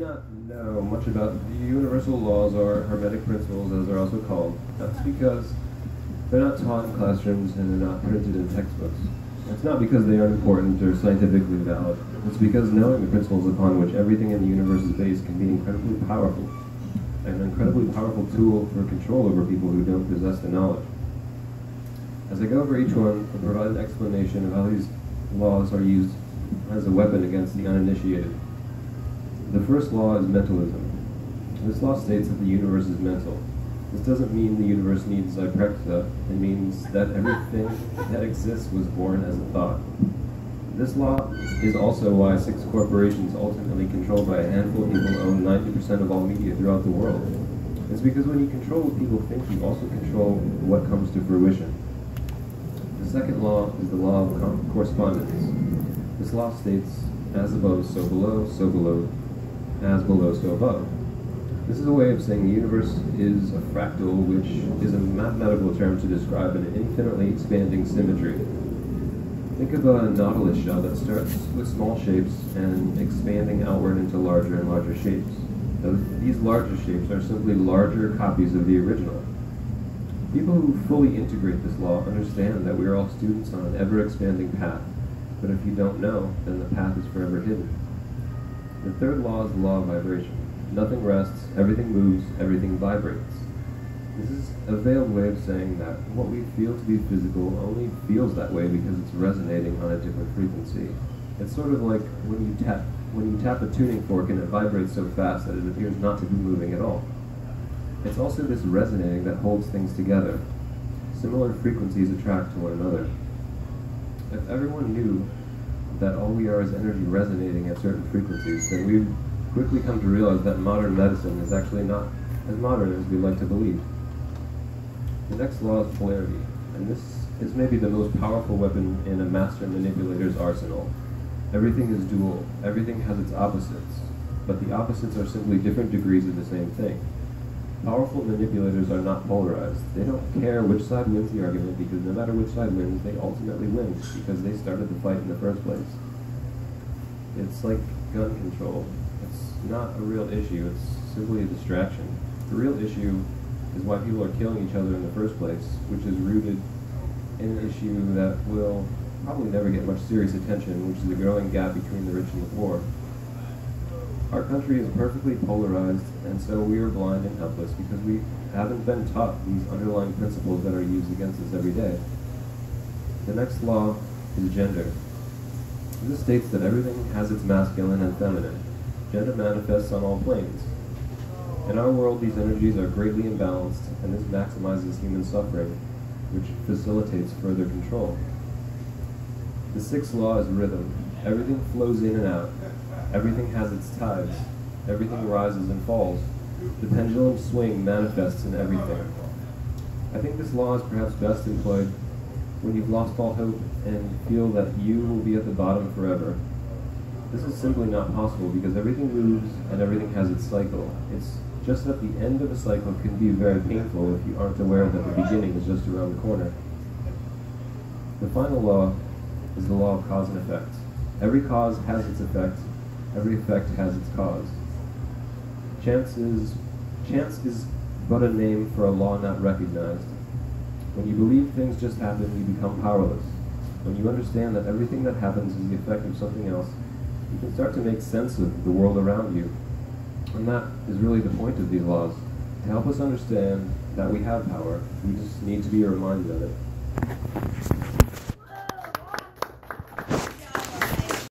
not know much about the universal laws or hermetic principles, as they're also called. That's because they're not taught in classrooms and they're not printed in textbooks. It's not because they aren't important or scientifically valid. It's because knowing the principles upon which everything in the universe is based can be incredibly powerful, an incredibly powerful tool for control over people who don't possess the knowledge. As I go over each one, I'll provide an explanation of how these laws are used as a weapon against the uninitiated. The first law is mentalism. This law states that the universe is mental. This doesn't mean the universe needs Zyprexa. It means that everything that exists was born as a thought. This law is also why 6 corporations ultimately controlled by a handful of people own 90% of all media throughout the world. It's because when you control what people think, you also control what comes to fruition. The second law is the law of correspondence. This law states, as above, so below, as below, so above. This is a way of saying the universe is a fractal, which is a mathematical term to describe an infinitely expanding symmetry. Think of a nautilus shell that starts with small shapes and expanding outward into larger and larger shapes. These larger shapes are simply larger copies of the original. People who fully integrate this law understand that we are all students on an ever-expanding path, but if you don't know, then the path is forever hidden. The third law is the law of vibration. Nothing rests, everything moves, everything vibrates. This is a veiled way of saying that what we feel to be physical only feels that way because it's resonating on a different frequency. It's sort of like when you tap a tuning fork and it vibrates so fast that it appears not to be moving at all. It's also this resonating that holds things together. Similar frequencies attract to one another. If everyone knew that all we are is energy resonating at certain frequencies, then we would quickly come to realize that modern medicine is actually not as modern as we like to believe. The next law is polarity, and this is maybe the most powerful weapon in a master manipulator's arsenal. Everything is dual, everything has its opposites, but the opposites are simply different degrees of the same thing. Powerful manipulators are not polarized. They don't care which side wins the argument, because no matter which side wins, they ultimately win, because they started the fight in the first place. It's like gun control. It's not a real issue, it's simply a distraction. The real issue is why people are killing each other in the first place, which is rooted in an issue that will probably never get much serious attention, which is the growing gap between the rich and the poor. Our country is perfectly polarized, and so we are blind and helpless because we haven't been taught these underlying principles that are used against us every day. The next law is gender. This states that everything has its masculine and feminine. Gender manifests on all planes. In our world, these energies are greatly imbalanced, and this maximizes human suffering, which facilitates further control. The sixth law is rhythm. Everything flows in and out. Everything has its tides. Everything rises and falls. The pendulum swing manifests in everything. I think this law is perhaps best employed when you've lost all hope and feel that you will be at the bottom forever. This is simply not possible because everything moves and everything has its cycle. It's just that the end of a cycle can be very painful if you aren't aware that the beginning is just around the corner. The final law is the law of cause and effect. Every cause has its effect. Every effect has its cause. Chance is but a name for a law not recognized. When you believe things just happen, you become powerless. When you understand that everything that happens is the effect of something else, you can start to make sense of the world around you. And that is really the point of these laws, to help us understand that we have power. We just need to be reminded of it.